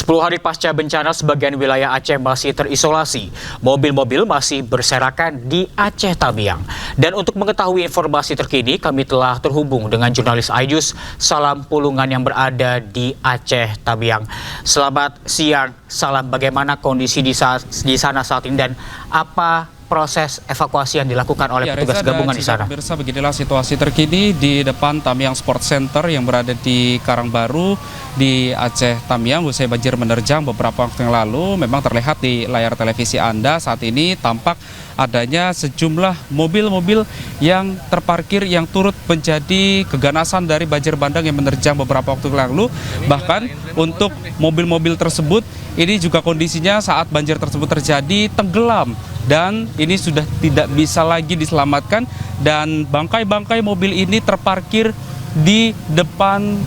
10 hari pasca bencana, sebagian wilayah Aceh masih terisolasi. Mobil-mobil masih berserakan di Aceh Tamiang. Dan untuk mengetahui informasi terkini, kami telah terhubung dengan jurnalis Aijus Salam Pulungan yang berada di Aceh Tamiang. Selamat siang, Salam. Bagaimana kondisi di sana saat ini dan apa proses evakuasi yang dilakukan oleh petugas gabungan di sana? Pemirsa, beginilah situasi terkini di depan Tamiang Sport Center yang berada di Karangbaru di Aceh Tamiang. Usai banjir menerjang beberapa waktu yang lalu, memang terlihat di layar televisi Anda saat ini tampak adanya sejumlah mobil-mobil yang terparkir yang turut menjadi keganasan dari banjir bandang yang menerjang beberapa waktu lalu. Bahkan untuk mobil-mobil tersebut, ini juga kondisinya saat banjir tersebut terjadi tenggelam. Dan ini sudah tidak bisa lagi diselamatkan dan bangkai-bangkai mobil ini terparkir di depan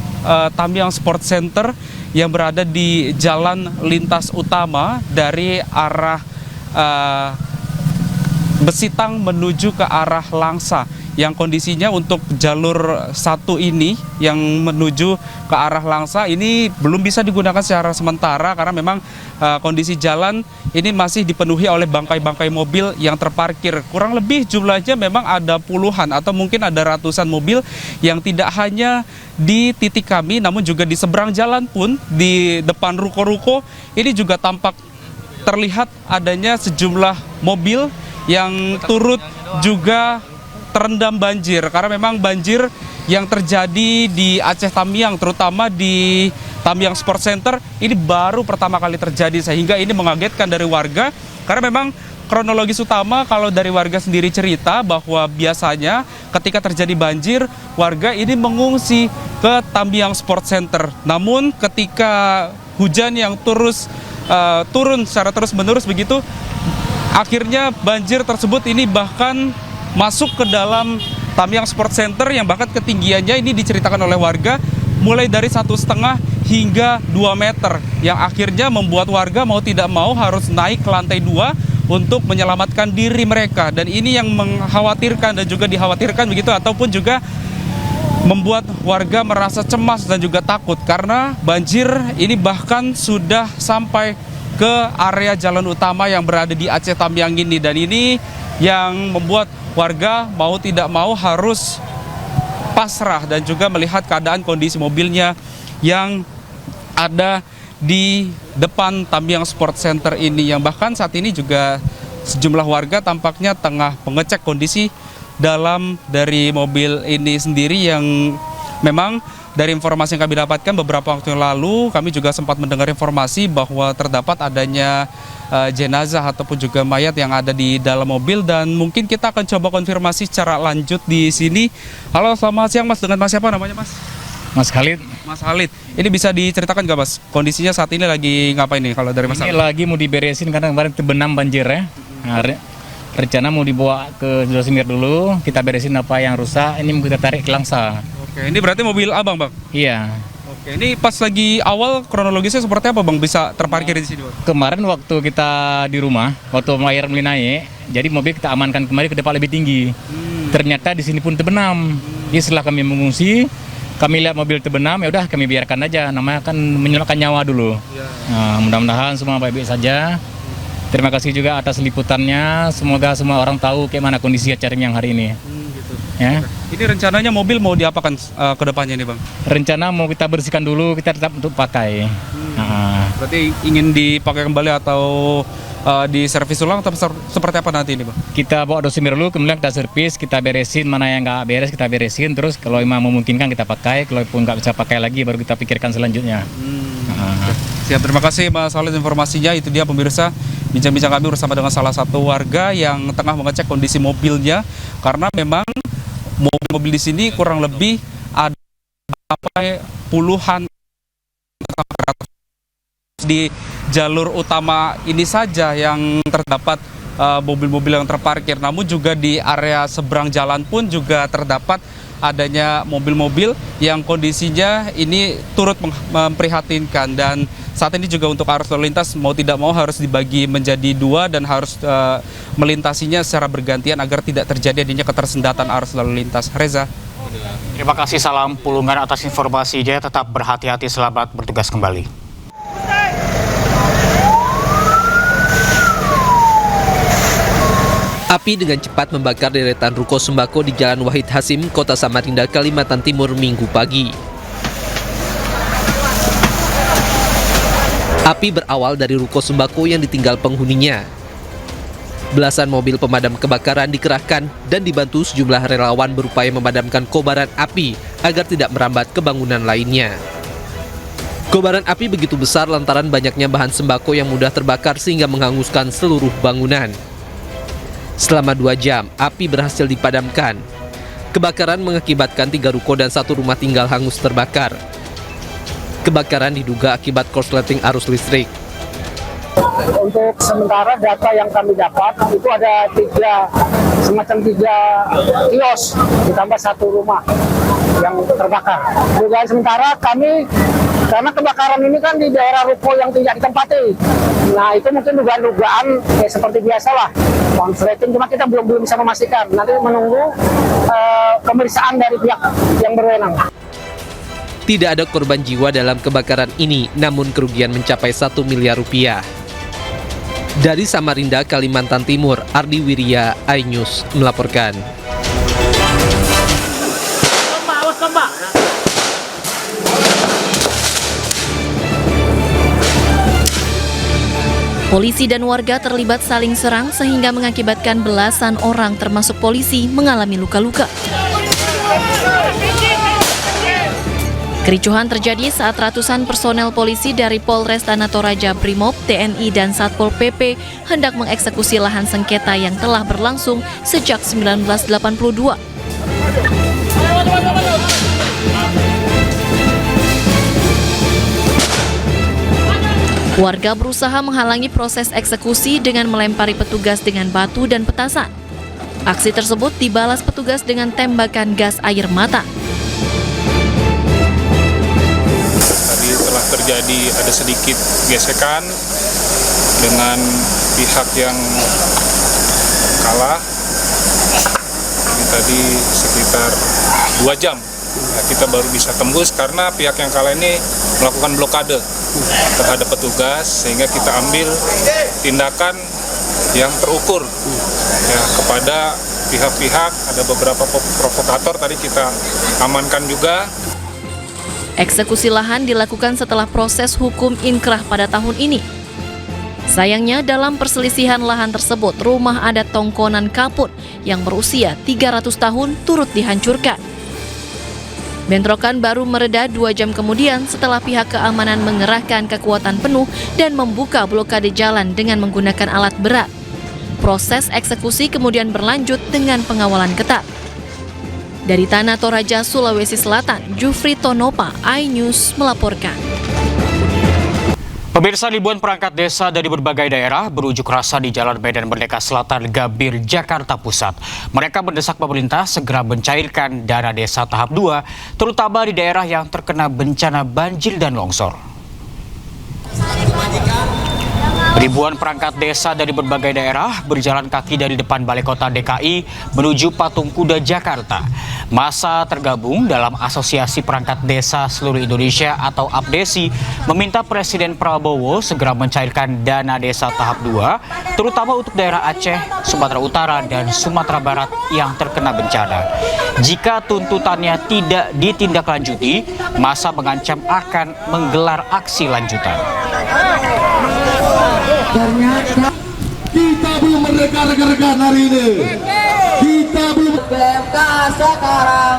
Tamiang Sport Center yang berada di jalan lintas utama dari arah Besitang menuju ke arah Langsa, yang kondisinya untuk jalur satu ini yang menuju ke arah Langsa ini belum bisa digunakan secara sementara karena memang kondisi jalan ini masih dipenuhi oleh bangkai-bangkai mobil yang terparkir. Kurang lebih jumlahnya memang ada puluhan atau mungkin ada ratusan mobil yang tidak hanya di titik kami namun juga di seberang jalan pun di depan ruko-ruko ini juga tampak terlihat adanya sejumlah mobil yang turut juga terendam banjir karena memang banjir yang terjadi di Aceh Tamiang terutama di Tamiang Sport Center ini baru pertama kali terjadi sehingga ini mengagetkan dari warga karena memang kronologis utama kalau dari warga sendiri cerita bahwa biasanya ketika terjadi banjir warga ini mengungsi ke Tamiang Sport Center, namun ketika hujan yang turun secara terus-menerus begitu akhirnya banjir tersebut ini bahkan masuk ke dalam Tamiang Sport Center yang bahkan ketinggiannya ini diceritakan oleh warga mulai dari 1,5 hingga 2 meter yang akhirnya membuat warga mau tidak mau harus naik ke lantai 2 untuk menyelamatkan diri mereka, dan ini yang mengkhawatirkan dan juga dikhawatirkan begitu ataupun juga membuat warga merasa cemas dan juga takut karena banjir ini bahkan sudah sampai ke area jalan utama yang berada di Aceh Tamiang ini, dan ini yang membuat warga mau tidak mau harus pasrah dan juga melihat keadaan kondisi mobilnya yang ada di depan Tamiang Sport Center ini, yang bahkan saat ini juga sejumlah warga tampaknya tengah mengecek kondisi dalam dari mobil ini sendiri yang memang dari informasi yang kami dapatkan beberapa waktu yang lalu, kami juga sempat mendengar informasi bahwa terdapat adanya jenazah ataupun juga mayat yang ada di dalam mobil, dan mungkin kita akan coba konfirmasi secara lanjut di sini. Halo, selamat siang Mas, dengan Mas siapa namanya Mas? Mas Khalid. Mas Khalid, ini bisa diceritakan nggak Mas, kondisinya saat ini lagi ngapain nih kalau dari Mas Khalid? Ini lagi mau diberesin karena kemarin terbenam banjir ya. Nah, rencana mau dibawa ke Josimir dulu, kita beresin apa yang rusak, ini mau kita tarik ke Langsa. Oke, ini berarti mobil abang Bang? Iya. Oke, ini pas lagi awal kronologisnya seperti apa Bang bisa terparkir di sini Bang? Kemarin waktu kita di rumah, waktu air mulai naik, jadi mobil kita amankan kembali ke depan lebih tinggi. Ternyata di sini pun terbenam. Jadi setelah kami mengungsi, kami lihat mobil terbenam, ya udah kami biarkan aja, namanya kan menyelamatkan nyawa dulu. Nah, mudah-mudahan semua baik-baik saja. Terima kasih juga atas liputannya, semoga semua orang tahu kayak mana kondisi acara yang hari ini. Gitu. Ya. Ini rencananya mobil mau diapakan ke depannya nih Bang? Rencana mau kita bersihkan dulu, kita tetap untuk pakai. Berarti ingin dipakai kembali atau di servis ulang atau seperti apa nanti ini Bang? Kita bawa dosimir dulu, kemudian kita servis, kita beresin mana yang nggak beres kita beresin, terus kalau memang memungkinkan kita pakai, kalau pun nggak bisa pakai lagi baru kita pikirkan selanjutnya. Siap, terima kasih Mas Khalid informasinya. Itu dia pemirsa bincang-bincang kami bersama dengan salah satu warga yang tengah mengecek kondisi mobilnya karena memang mobil-mobil di sini kurang lebih ada puluhan di jalur utama ini saja yang terdapat mobil-mobil yang terparkir, namun juga di area seberang jalan pun juga terdapat adanya mobil-mobil yang kondisinya ini turut memprihatinkan, dan saat ini juga untuk arus lalu lintas mau tidak mau harus dibagi menjadi dua dan harus melintasinya secara bergantian agar tidak terjadi adanya ketersendatan arus lalu lintas. Reza. Terima kasih Salam Pulungan atas informasinya. Tetap berhati-hati, selamat bertugas kembali. Api dengan cepat membakar deretan ruko sembako di Jalan Wahid Hasim, Kota Samarinda, Kalimantan Timur, Minggu pagi. Api berawal dari ruko sembako yang ditinggal penghuninya. Belasan mobil pemadam kebakaran dikerahkan dan dibantu sejumlah relawan berupaya memadamkan kobaran api agar tidak merambat ke bangunan lainnya. Kobaran api begitu besar lantaran banyaknya bahan sembako yang mudah terbakar sehingga menghanguskan seluruh bangunan. Selama 2 jam, api berhasil dipadamkan. Kebakaran mengakibatkan 3 ruko dan 1 rumah tinggal hangus terbakar. Kebakaran diduga akibat korsleting arus listrik. Untuk sementara data yang kami dapat itu ada 3 kios ditambah 1 rumah yang terbakar. Dugaan sementara kami, karena kebakaran ini kan di daerah ruko yang tidak ditempati. Nah itu mungkin dugaan seperti biasa lah, konsleting, cuma kita belum bisa memastikan. Nanti menunggu pemeriksaan dari pihak yang berwenang. Tidak ada korban jiwa dalam kebakaran ini, namun kerugian mencapai 1 miliar rupiah. Dari Samarinda, Kalimantan Timur, Ardi Wirya, iNews melaporkan. Polisi dan warga terlibat saling serang sehingga mengakibatkan belasan orang termasuk polisi mengalami luka-luka. Kericuhan terjadi saat ratusan personel polisi dari Polres Tanah Toraja, Brimob, TNI, dan Satpol PP hendak mengeksekusi lahan sengketa yang telah berlangsung sejak 1982. Warga berusaha menghalangi proses eksekusi dengan melempari petugas dengan batu dan petasan. Aksi tersebut dibalas petugas dengan tembakan gas air mata. Tadi telah terjadi ada sedikit gesekan dengan pihak yang kalah. Ini tadi sekitar 2 jam kita baru bisa tembus karena pihak yang kalah ini melakukan blokade terhadap petugas, sehingga kita ambil tindakan yang terukur ya, kepada pihak-pihak. Ada beberapa provokator tadi kita amankan juga. Eksekusi lahan dilakukan setelah proses hukum inkrah pada tahun ini. Sayangnya dalam perselisihan lahan tersebut, rumah adat Tongkonan Kaput yang berusia 300 tahun turut dihancurkan. Bentrokan baru mereda 2 jam kemudian setelah pihak keamanan mengerahkan kekuatan penuh dan membuka blokade jalan dengan menggunakan alat berat. Proses eksekusi kemudian berlanjut dengan pengawalan ketat. Dari Tanah Toraja, Sulawesi Selatan, Jufri Tonopa, iNews melaporkan. Pemirsa, ribuan perangkat desa dari berbagai daerah berunjuk rasa di Jalan Medan Merdeka Selatan, Gambir, Jakarta Pusat. Mereka mendesak pemerintah segera mencairkan dana desa tahap 2, terutama di daerah yang terkena bencana banjir dan longsor. Ribuan perangkat desa dari berbagai daerah berjalan kaki dari depan Balai Kota DKI menuju Patung Kuda Jakarta. Masa tergabung dalam Asosiasi Perangkat Desa Seluruh Indonesia atau APDESI meminta Presiden Prabowo segera mencairkan dana desa tahap 2, terutama untuk daerah Aceh, Sumatera Utara, dan Sumatera Barat yang terkena bencana. Jika tuntutannya tidak ditindaklanjuti, masa mengancam akan menggelar aksi lanjutan. Ternyata kita belum merdeka rekan-rekan hari ini. Kita belum PMK sekarang.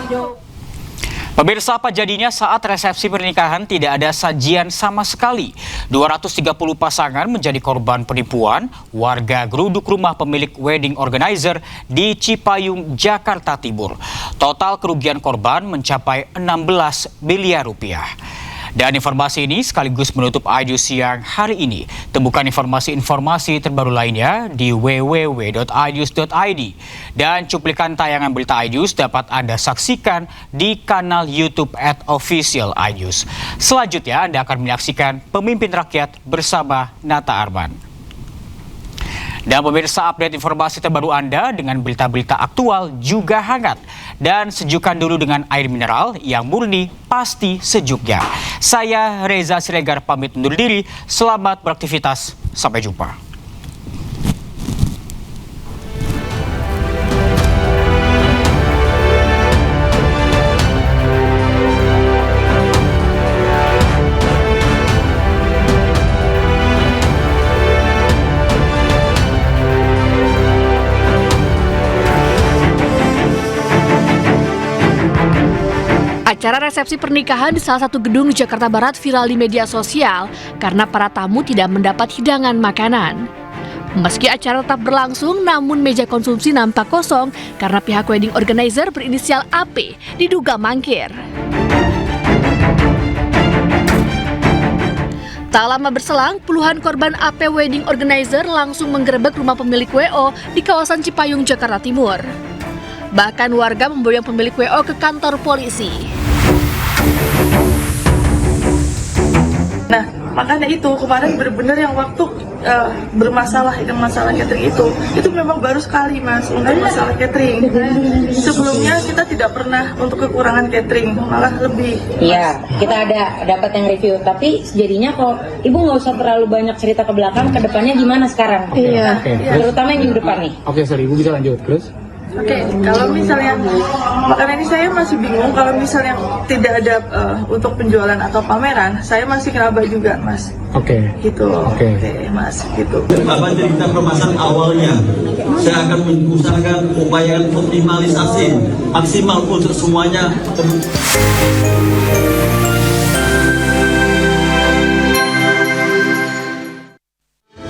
Pemirsa, apa jadinya saat resepsi pernikahan tidak ada sajian sama sekali? 230 pasangan menjadi korban penipuan warga geruduk rumah pemilik wedding organizer di Cipayung, Jakarta Timur. Total kerugian korban mencapai 16 miliar rupiah. Dan informasi ini sekaligus menutup iNews siang hari ini. Temukan informasi-informasi terbaru lainnya di www.inews.id. Dan cuplikan tayangan berita iNews dapat Anda saksikan di kanal YouTube @official_inews. Selanjutnya Anda akan menyaksikan Pemimpin Rakyat bersama Nata Arman. Dan pemirsa, update informasi terbaru Anda dengan berita-berita aktual juga hangat. Dan sejukkan dulu dengan air mineral yang murni pasti sejuknya. Saya Reza Siregar pamit undur diri. Selamat beraktivitas. Sampai jumpa. Acara resepsi pernikahan di salah satu gedung Jakarta Barat viral di media sosial karena para tamu tidak mendapat hidangan makanan. Meski acara tetap berlangsung, namun meja konsumsi nampak kosong karena pihak wedding organizer berinisial AP diduga mangkir. Tak lama berselang, puluhan korban AP wedding organizer langsung menggerebek rumah pemilik WO di kawasan Cipayung, Jakarta Timur. Bahkan warga memboyong pemilik WO ke kantor polisi. Nah, makanya itu kemarin benar-benar yang waktu bermasalah dengan masalah catering itu memang baru sekali Mas untuk masalah catering. Sebelumnya kita tidak pernah untuk kekurangan catering, malah lebih. Iya, kita ada dapat yang review, tapi jadinya kok Ibu nggak usah terlalu banyak cerita ke belakang, ke depannya gimana sekarang? Iya. Terutama yang di depan nih. Oke, sorry, Ibu bisa lanjut terus. Oke, kalau misalnya makanan ini saya masih bingung kalau misalnya tidak ada untuk penjualan atau pameran, saya masih ngeraba juga, Mas. Oke. Gitu. Oke, Mas, gitu. Apa cerita permasalahan awalnya? Saya akan mengusahakan upaya optimalisasi maksimal untuk semuanya.